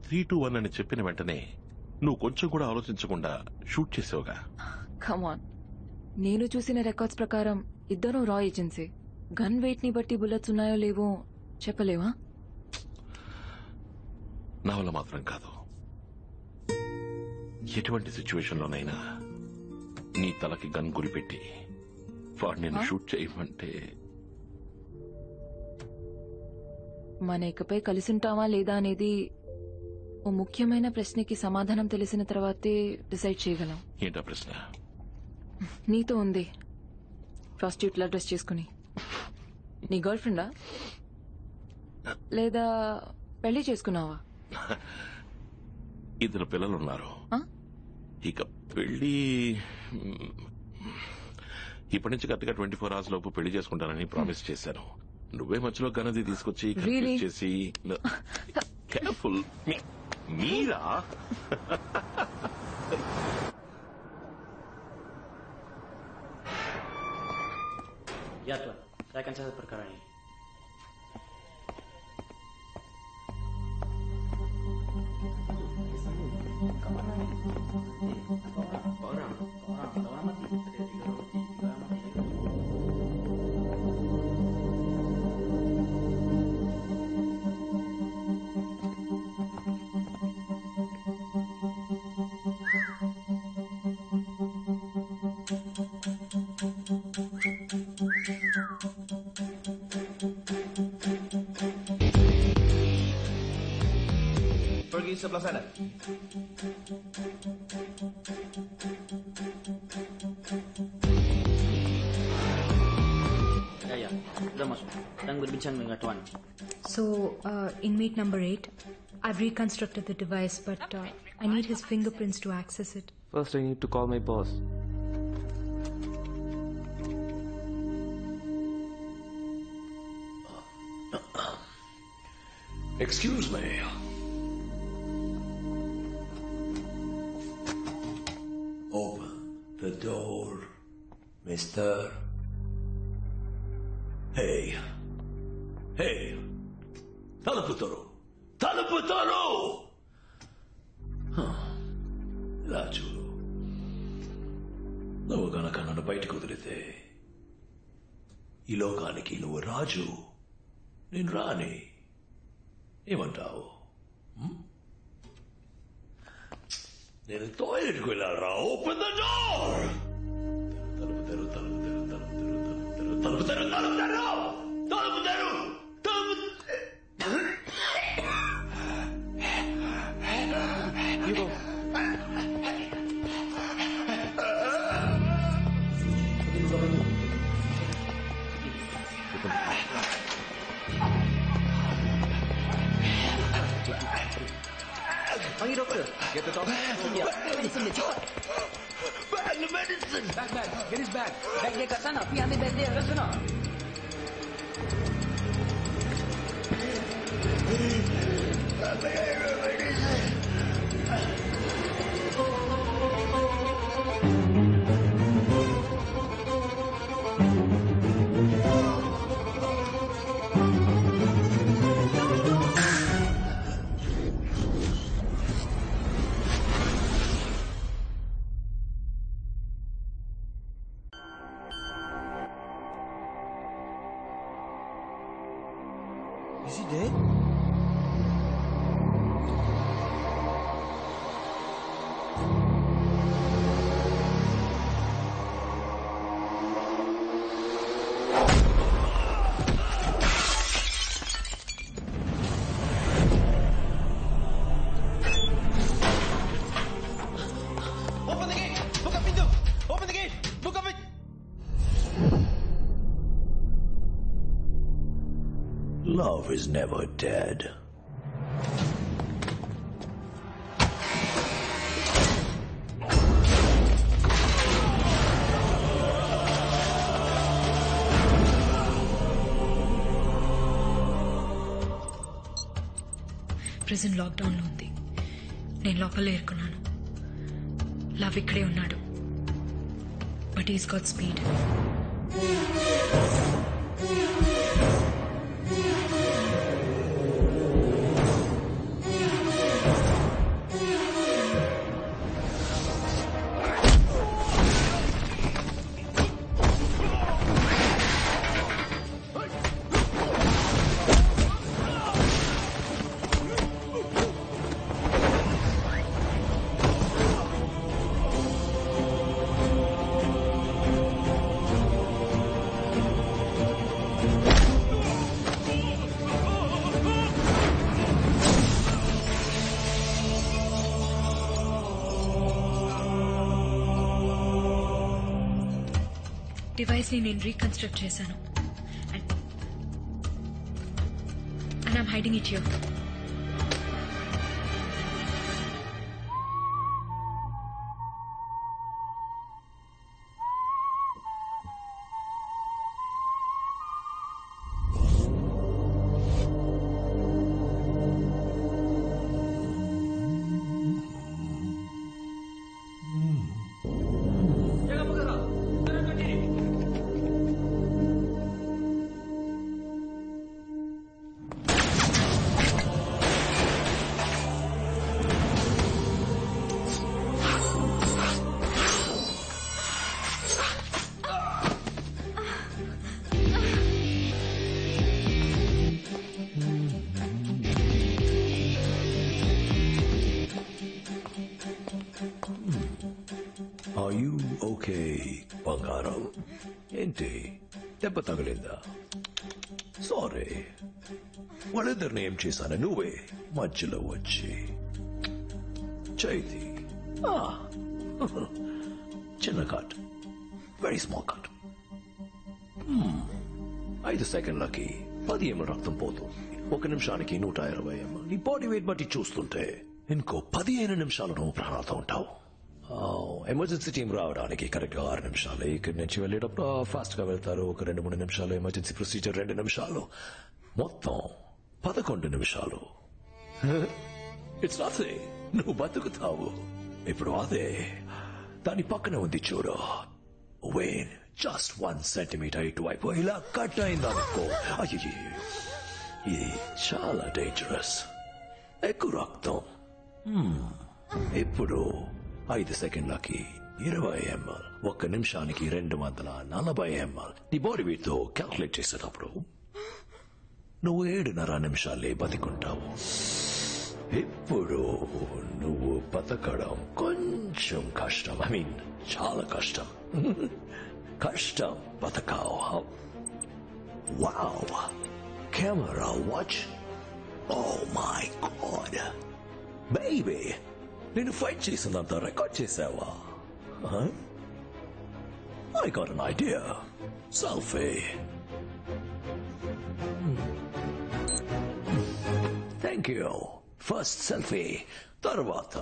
3-2-1 అని చెప్పిన వెంటనే నువ్వు కొంచెం కూడా ఆలోచించకుండా షూట్ చేసావుగా. కమాన్, నేను చూసిన రికార్డ్స్ ప్రకారం ఇద్దరం రా ఏజెన్సీ. గన్ వెయిట్ ని బట్టి బుల్లెట్స్ ఉన్నాయో లేవో చెప్పలేవా? నా వల్ల మాత్రం కాదు. ఎటువంటి సిచ్యువేషన్ లోనైనా నీ తలకి గన్ గురిపెట్టి వాడు నేను షూట్ చేయమంటే మన ఇకపై కలిసుంటావా లేదా అనేది ఓ ముఖ్యమైన ప్రశ్నకి సమాధానం తెలిసిన తర్వాతే డిసైడ్ చేయగలం. ఏంటా ప్రశ్న? నీతో ఉంది ప్రాస్టిట్యూట్ లా డ్రెస్ చేసుకుని. నీ గర్ల్ ఫ్రెండా లేదా పెళ్లి చేసుకున్నావా? 2 పిల్లలున్నారు. ఇక పెళ్లి ఇప్పటి నుంచి కరెక్ట్గా 24 hours లోపు పెళ్లి చేసుకుంటానని ప్రామిస్ చేశాను. నువ్వే మధ్యలో గనది తీసుకొచ్చి కన్ఫ్యూజ్ చేసి. Careful. Meera? Ya tuan, saya akan catat perkara ini. Orang mati. Ada 3 orang mati. Pergi sebelah sana. Ya, sudah masuk. Sedang berbincang dengan tuan. So, inmate number 8, I've reconstructed the device, but I need his fingerprints to access it. First, I need to call my boss. Excuse me. Open the door, mister. Hey. Hey. తలుపుతారు. ఇలా చూడు, నువ్వు గనక నన్ను బయటకు వదిలితే ఈ లోకానికి నువ్వు రాజు, నేను రాని. ఏమంటావు? నేను టాయిలెట్కి వెళ్ళాలరా. Open the door. తలుపు తెరు. Panggil doktor. Get the doctor. Ya, medicine dia cepat. Bag the medicine. Bag. Get his bag. Bag dia kat sana. Pergi ambil bag dia kat sana. Is he dead? Open the gate. Buka pintu. Open the gate. Buka pintu. Love is never dead. Prison lockdown లో ఉంది. నేను లోపల ఇరుక్కున్నాను. Love ఇక్కడే ఉన్నాడు. But is got speed. Device ని నేను reconstruct చేశాను and I'm hiding it here. Are you okay, బంగారం? ఏంటి దెబ్బ తగిలిందా? సారీ, వాళ్ళిద్దరిని ఏం చేశాను? నువ్వే మధ్యలో వచ్చి చైతి చిన్న cut, very small cut. 5 సెకండ్లకి 10 ml రక్తం పోతుంది. 1 నిమిషానికి 120 ml. నీ బాడీ వెయిట్ బట్టి చూస్తుంటే ఇంకో 15 నిమిషాలు నువ్వు ప్రాణాలతో ఉంటావు. ఎమర్జెన్సీ టీం రావడానికి కరెక్ట్ గా 6 నిమిషాలు. ఇక్కడి నుంచి వెళ్ళేటప్పుడు ఫాస్ట్ గా వెళ్తారు. ఒక 2-3 నిమిషాలు. ఎమర్జెన్సీ ప్రొసీజర్ 2 నిమిషాలు. మొత్తం 11 నిమిషాలు. It's nothing. నువ్వు బతుకుతావు. ఇప్పుడు అదే దాని పక్కన ఉంది చూడు. వెయిన్ జస్ట్ 1 సెంటీమీటర్ ఇటువైపు ఇలా కట్ అయిందనుకో, అయ్యి ఇది చాలా డేంజరస్. ఎక్కువ రక్తం. ఇప్పుడు 5 సెకండ్లకి 20 ml. 1 నిమిషానికి 240 ml. నీ బాడీ వెయిట్ తో క్యాల్కులేట్ చేసేటప్పుడు నువ్వు 7.5 నిమిషాలే బతికుంటావు. ఇప్పుడు నువ్వు బతకడం కొంచెం కష్టం. ఐ మీన్ చాలా కష్టం. కష్టం బతకావు. Wow, camera watch. Oh my God baby, నేను ఫైట్ చేసినంత రికార్డ్ చేసావా? I got an idea. Selfie. Thank you. First selfie, తర్వాత